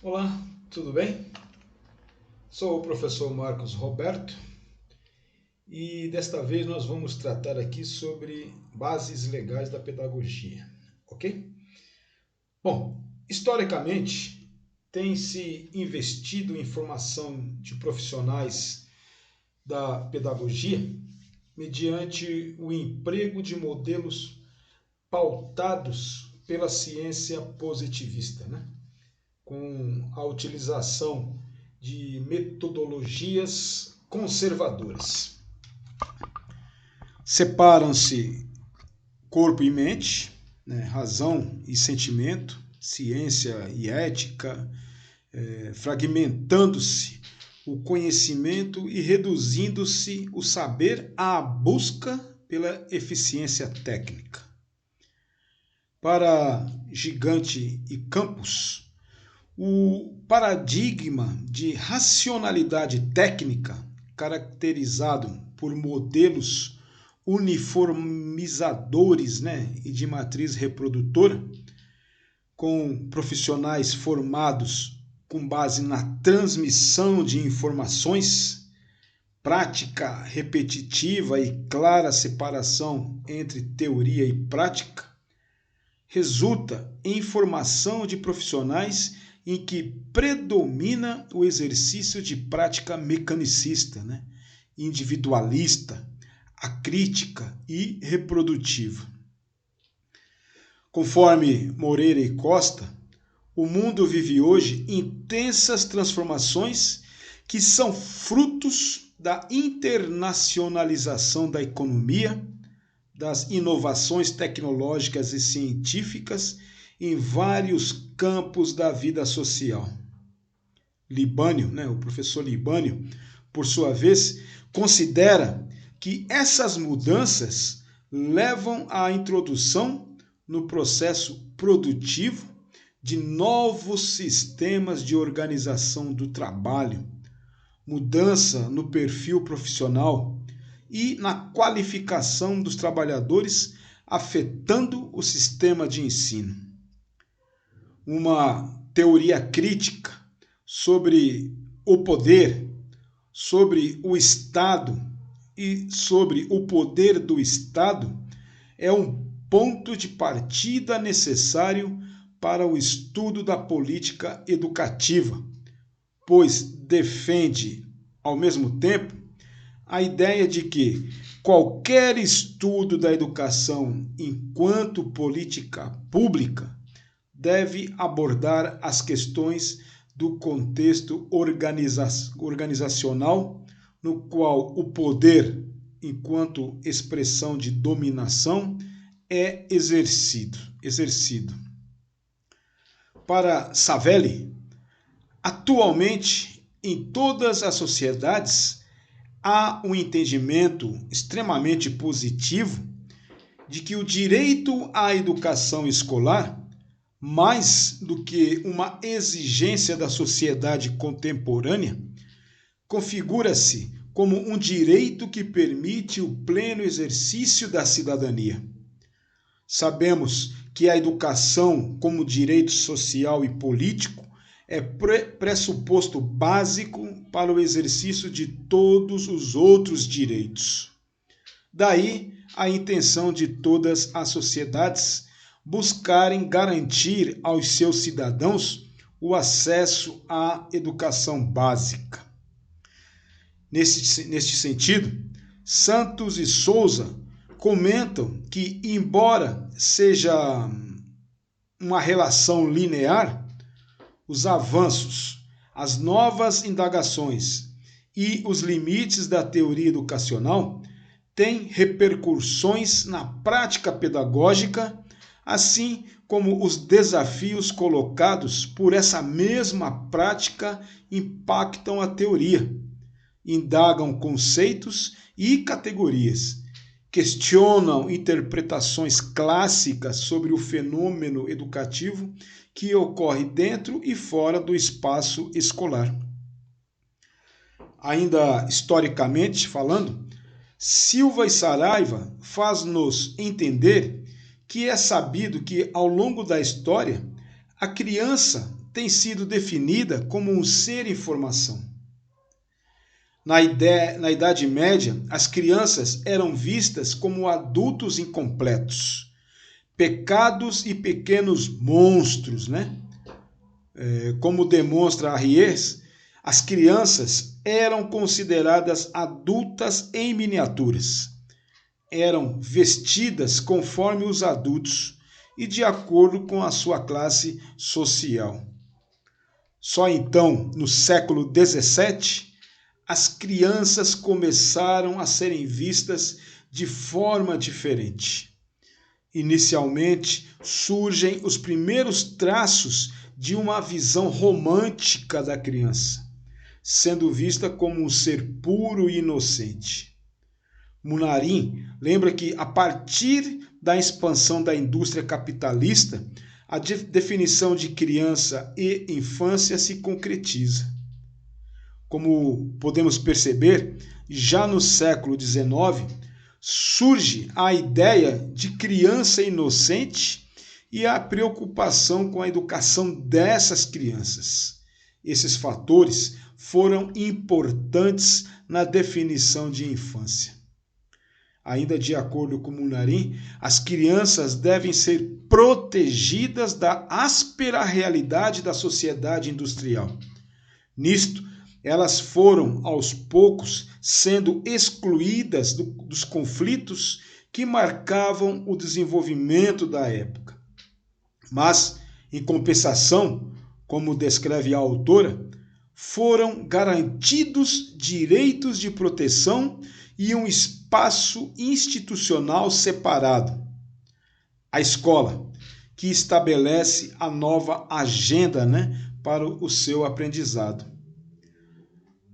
Olá, tudo bem? Sou o professor Marcos Roberto e desta vez nós vamos tratar aqui sobre bases legais da pedagogia, ok? Bom, historicamente tem se investido em formação de profissionais da pedagogia mediante o emprego de modelos pautados pela ciência positivista, né? Com a utilização de metodologias conservadoras. Separam-se corpo e mente, né, razão e sentimento, ciência e ética, fragmentando-se o conhecimento e reduzindo-se o saber à busca pela eficiência técnica. Para Gigante e Campos, o paradigma de racionalidade técnica, caracterizado por modelos uniformizadores, né, e de matriz reprodutora, com profissionais formados com base na transmissão de informações, prática repetitiva e clara separação entre teoria e prática, resulta em formação de profissionais em que predomina o exercício de prática mecanicista, né? Individualista, acrítica e reprodutiva. Conforme Moreira e Costa, o mundo vive hoje intensas transformações que são frutos da internacionalização da economia, das inovações tecnológicas e científicas em vários campos da vida social. Libânio, né, o professor Libânio, por sua vez, considera que essas mudanças levam à introdução no processo produtivo de novos sistemas de organização do trabalho, mudança no perfil profissional e na qualificação dos trabalhadores, afetando o sistema de ensino. Uma teoria crítica sobre o poder, sobre o Estado e sobre o poder do Estado é um ponto de partida necessário para o estudo da política educativa, pois defende, ao mesmo tempo, a ideia de que qualquer estudo da educação enquanto política pública deve abordar as questões do contexto organizacional no qual o poder, enquanto expressão de dominação, é exercido. Para Savelli, atualmente, em todas as sociedades, há um entendimento extremamente positivo de que o direito à educação escolar, mais do que uma exigência da sociedade contemporânea, configura-se como um direito que permite o pleno exercício da cidadania. Sabemos que a educação, como direito social e político, é pressuposto básico para o exercício de todos os outros direitos. Daí a intenção de todas as sociedades buscarem garantir aos seus cidadãos o acesso à educação básica. Neste sentido, Santos e Souza comentam que, embora seja uma relação linear, os avanços, as novas indagações e os limites da teoria educacional têm repercussões na prática pedagógica, assim como os desafios colocados por essa mesma prática impactam a teoria, indagam conceitos e categorias, questionam interpretações clássicas sobre o fenômeno educativo que ocorre dentro e fora do espaço escolar. Ainda historicamente falando, Silva e Saraiva faz-nos entender que é sabido que, ao longo da história, a criança tem sido definida como um ser em formação. Na Idade Média, as crianças eram vistas como adultos incompletos, pecados e pequenos monstros, né? Como demonstra Ries, as crianças eram consideradas adultas em miniaturas. Eram vestidas conforme os adultos e de acordo com a sua classe social. Só então, no século XVII, as crianças começaram a serem vistas de forma diferente. Inicialmente, surgem os primeiros traços de uma visão romântica da criança, sendo vista como um ser puro e inocente. Munarim lembra que, a partir da expansão da indústria capitalista, a definição de criança e infância se concretiza. Como podemos perceber, já no século XIX, surge a ideia de criança inocente e a preocupação com a educação dessas crianças. Esses fatores foram importantes na definição de infância. Ainda de acordo com Munarim, as crianças devem ser protegidas da áspera realidade da sociedade industrial. Nisto, elas foram, aos poucos, sendo excluídas dos conflitos que marcavam o desenvolvimento da época. Mas, em compensação, como descreve a autora, foram garantidos direitos de proteção e um espaço institucional separado. A escola, que estabelece a nova agenda, para o seu aprendizado.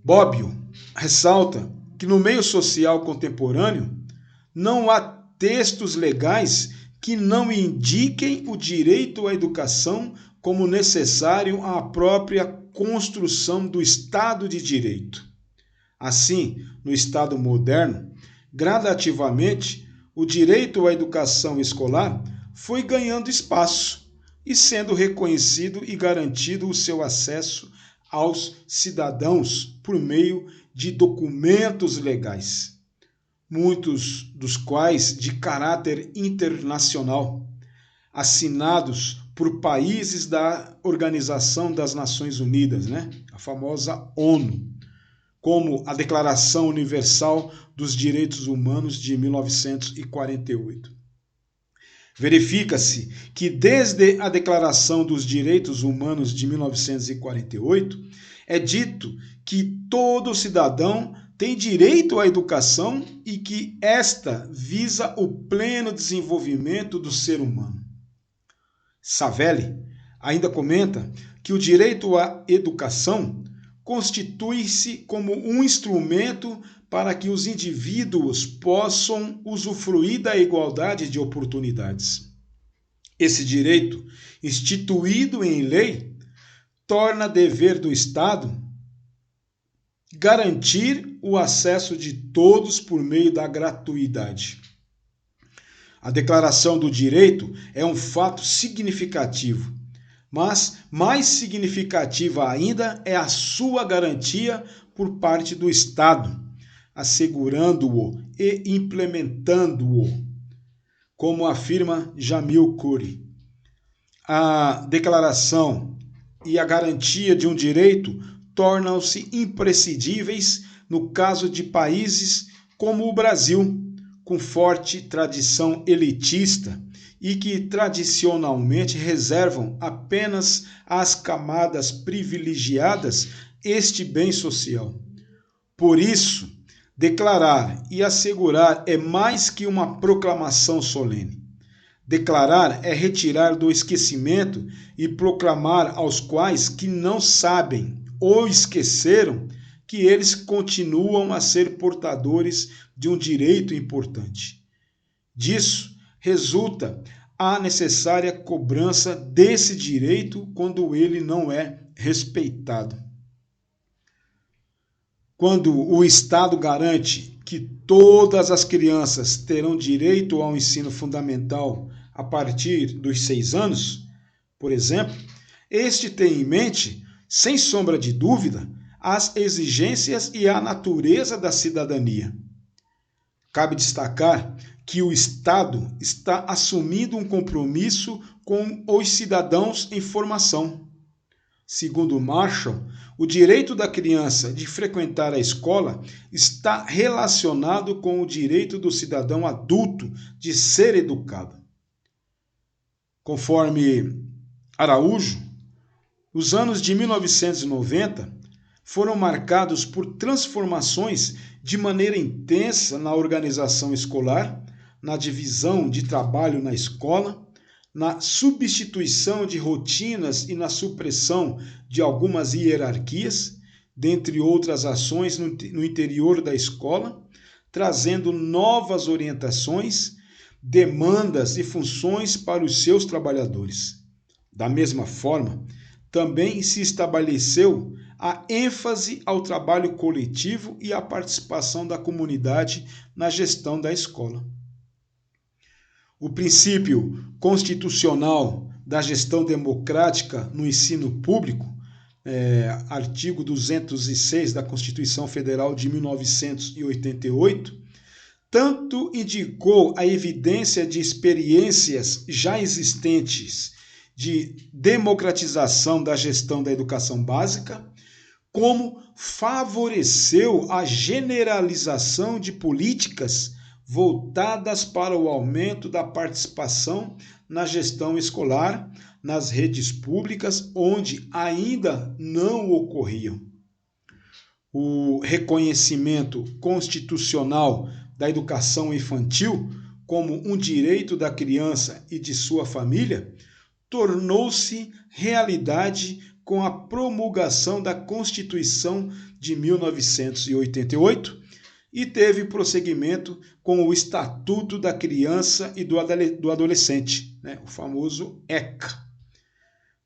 Bobbio ressalta que no meio social contemporâneo não há textos legais que não indiquem o direito à educação como necessário à própria construção do Estado de Direito. Assim, no Estado moderno, gradativamente, o direito à educação escolar foi ganhando espaço e sendo reconhecido e garantido o seu acesso aos cidadãos por meio de documentos legais, muitos dos quais de caráter internacional, assinados por países da Organização das Nações Unidas, a famosa ONU, como a Declaração Universal dos Direitos Humanos de 1948. Verifica-se que desde a Declaração dos Direitos Humanos de 1948, é dito que todo cidadão tem direito à educação e que esta visa o pleno desenvolvimento do ser humano. Savelli ainda comenta que o direito à educação constitui-se como um instrumento para que os indivíduos possam usufruir da igualdade de oportunidades. Esse direito, instituído em lei, torna dever do Estado garantir o acesso de todos por meio da gratuidade. A declaração do direito é um fato significativo, mas mais significativa ainda é a sua garantia por parte do Estado, assegurando-o e implementando-o, como afirma Jamil Coury. A declaração e a garantia de um direito tornam-se imprescindíveis no caso de países como o Brasil, com forte tradição elitista e que tradicionalmente reservam apenas às camadas privilegiadas este bem social. Por isso, declarar e assegurar é mais que uma proclamação solene. Declarar é retirar do esquecimento e proclamar aos quais que não sabem ou esqueceram que eles continuam a ser portadores de um direito importante. Disso resulta a necessária cobrança desse direito quando ele não é respeitado. Quando o Estado garante que todas as crianças terão direito ao ensino fundamental a partir dos 6 anos, por exemplo, Este tem em mente, sem sombra de dúvida, as exigências e a natureza da cidadania. Cabe destacar que o Estado está assumindo um compromisso com os cidadãos em formação. Segundo Marshall, o direito da criança de frequentar a escola está relacionado com o direito do cidadão adulto de ser educado. Conforme Araújo, os anos de 1990 foram marcados por transformações de maneira intensa na organização escolar, na divisão de trabalho na escola, na substituição de rotinas e na supressão de algumas hierarquias, dentre outras ações no interior da escola, trazendo novas orientações, demandas e funções para os seus trabalhadores. Da mesma forma, também se estabeleceu a ênfase ao trabalho coletivo e à participação da comunidade na gestão da escola. O princípio constitucional da gestão democrática no ensino público, artigo 206 da Constituição Federal de 1988, tanto indicou a evidência de experiências já existentes de democratização da gestão da educação básica, como favoreceu a generalização de políticas voltadas para o aumento da participação na gestão escolar, nas redes públicas, onde ainda não ocorriam. O reconhecimento constitucional da educação infantil como um direito da criança e de sua família tornou-se realidade com a promulgação da Constituição de 1988 e teve prosseguimento com o Estatuto da Criança e do Adolescente, o famoso ECA.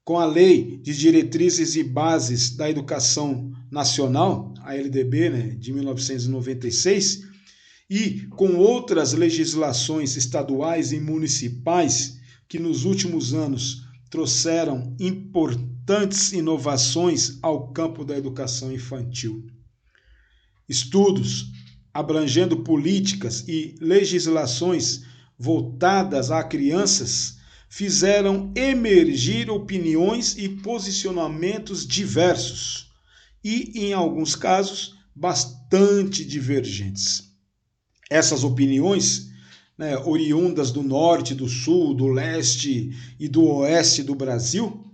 Com a Lei de Diretrizes e Bases da Educação Nacional, a LDB, de 1996, e com outras legislações estaduais e municipais que nos últimos anos trouxeram importantes inovações ao campo da educação infantil. Estudos abrangendo políticas e legislações voltadas a crianças fizeram emergir opiniões e posicionamentos diversos e, em alguns casos, bastante divergentes. Essas opiniões, oriundas do norte, do sul, do leste e do oeste do Brasil,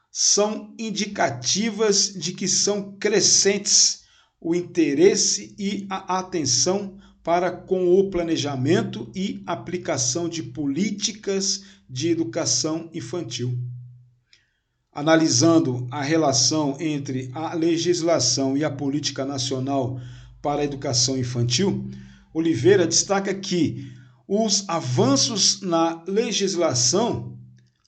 são indicativas de que são crescentes o interesse e a atenção para com o planejamento e aplicação de políticas de educação infantil. Analisando a relação entre a legislação e a política nacional para a educação infantil, Oliveira destaca que os avanços na legislação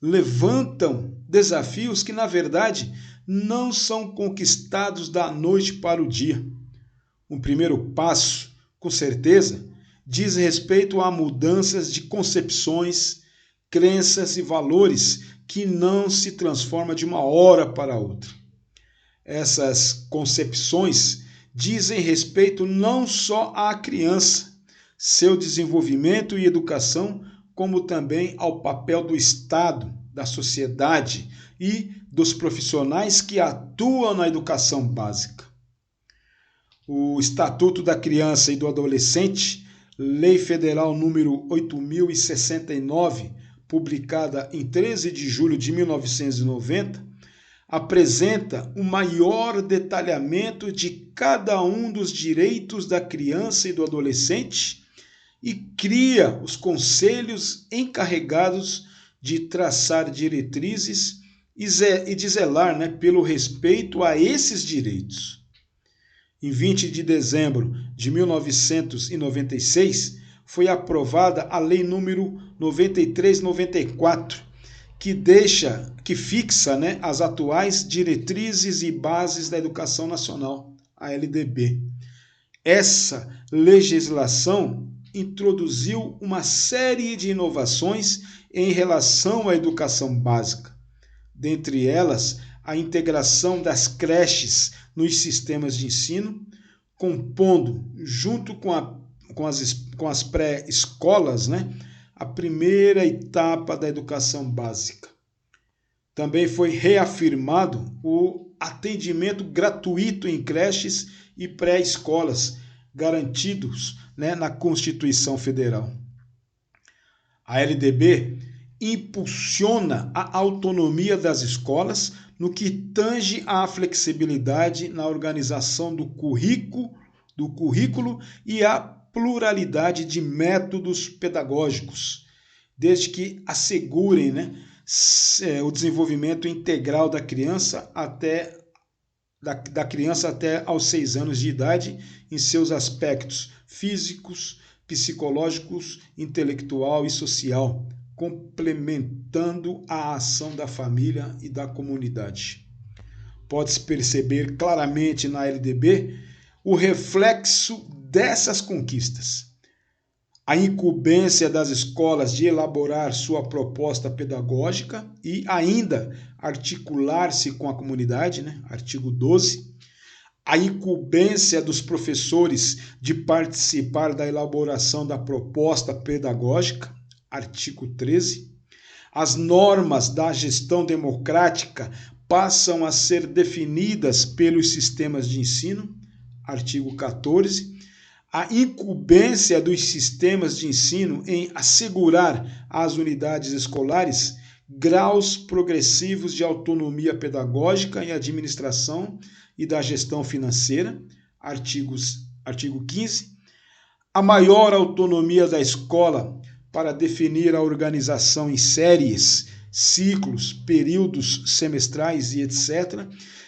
levantam desafios que, na verdade, não são conquistados da noite para o dia. Um primeiro passo, com certeza, diz respeito a mudanças de concepções, crenças e valores que não se transformam de uma hora para outra. Essas concepções dizem respeito não só à criança, seu desenvolvimento e educação, como também ao papel do Estado, da sociedade e dos profissionais que atuam na educação básica. O Estatuto da Criança e do Adolescente, Lei Federal número 8.069, publicada em 13 de julho de 1990, apresenta um maior detalhamento de cada um dos direitos da criança e do adolescente e cria os conselhos encarregados de traçar diretrizes e de zelar pelo respeito a esses direitos. Em 20 de dezembro de 1996, foi aprovada a Lei número 9394, que fixa as atuais diretrizes e bases da educação nacional, a LDB. Essa legislação introduziu uma série de inovações em relação à educação básica, dentre elas a integração das creches nos sistemas de ensino, compondo, junto com as pré-escolas, né, a primeira etapa da educação básica. Também foi reafirmado o atendimento gratuito em creches e pré-escolas, garantidos, né, na Constituição Federal. A LDB impulsiona a autonomia das escolas no que tange à flexibilidade na organização do currículo e a pluralidade de métodos pedagógicos, desde que assegurem, né, o desenvolvimento integral da criança até aos 6 anos de idade, em seus aspectos físicos, psicológicos, intelectual e social, complementando a ação da família e da comunidade. Pode-se perceber claramente na LDB o reflexo dessas conquistas. A incumbência das escolas de elaborar sua proposta pedagógica e ainda articular-se com a comunidade, né? Artigo 12. A incumbência dos professores de participar da elaboração da proposta pedagógica, artigo 13. As normas da gestão democrática passam a ser definidas pelos sistemas de ensino, artigo 14. A incumbência dos sistemas de ensino em assegurar às unidades escolares graus progressivos de autonomia pedagógica e administração e da gestão financeira, artigo 15. A maior autonomia da escola para definir a organização em séries, ciclos, períodos semestrais e etc.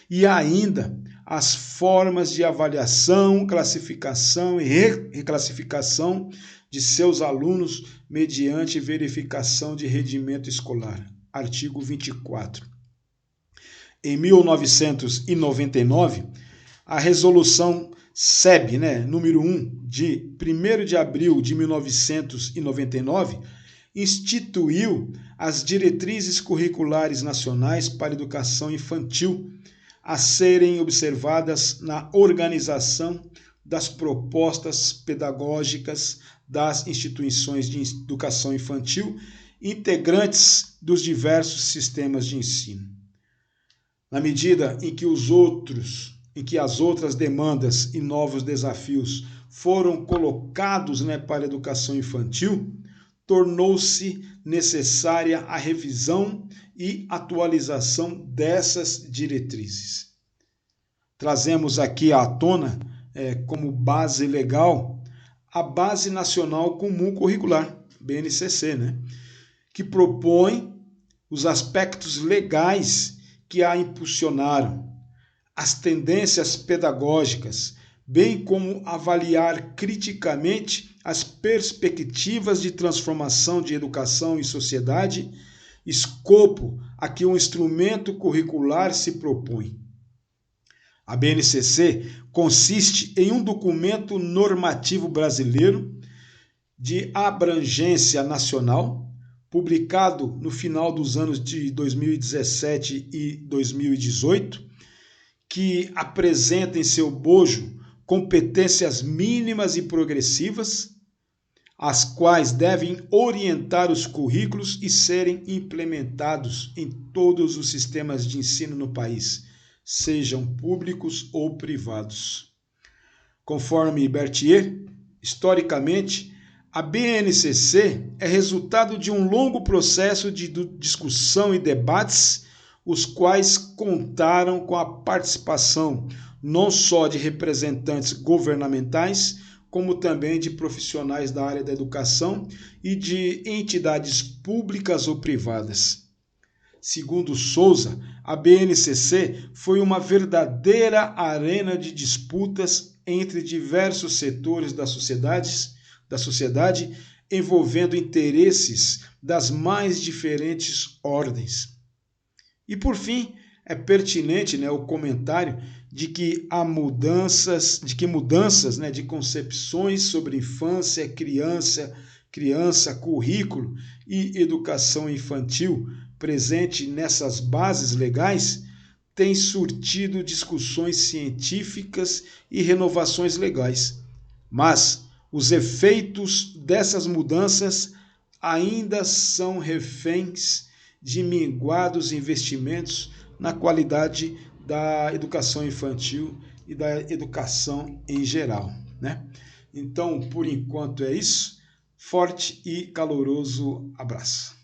E ainda as formas de avaliação, classificação e reclassificação de seus alunos mediante verificação de rendimento escolar. Artigo 24. Em 1999, a resolução SEB, número 1, de 1º de abril de 1999, instituiu as diretrizes curriculares nacionais para a educação infantil, a serem observadas na organização das propostas pedagógicas das instituições de educação infantil integrantes dos diversos sistemas de ensino. Na medida em que as outras demandas e novos desafios foram colocados para a educação infantil, tornou-se necessária a revisão e atualização dessas diretrizes. Trazemos aqui à tona, como base legal, a Base Nacional Comum Curricular, BNCC, que propõe os aspectos legais que a impulsionaram, as tendências pedagógicas, bem como avaliar criticamente as perspectivas de transformação de educação e sociedade, escopo a que um instrumento curricular se propõe. A BNCC consiste em um documento normativo brasileiro de abrangência nacional, publicado no final dos anos de 2017 e 2018, que apresenta em seu bojo competências mínimas e progressivas, as quais devem orientar os currículos e serem implementados em todos os sistemas de ensino no país, sejam públicos ou privados. Conforme Berthier, historicamente, a BNCC é resultado de um longo processo de discussão e debates, os quais contaram com a participação não só de representantes governamentais, como também de profissionais da área da educação e de entidades públicas ou privadas. Segundo Souza, a BNCC foi uma verdadeira arena de disputas entre diversos setores da sociedade envolvendo interesses das mais diferentes ordens. E, por fim, é pertinente o comentário de que mudanças de concepções sobre infância, criança, currículo e educação infantil presente nessas bases legais tem surtido discussões científicas e renovações legais, mas os efeitos dessas mudanças ainda são reféns de minguados investimentos na qualidade da educação infantil e da educação em geral, né? Então, por enquanto é isso. Forte e caloroso abraço.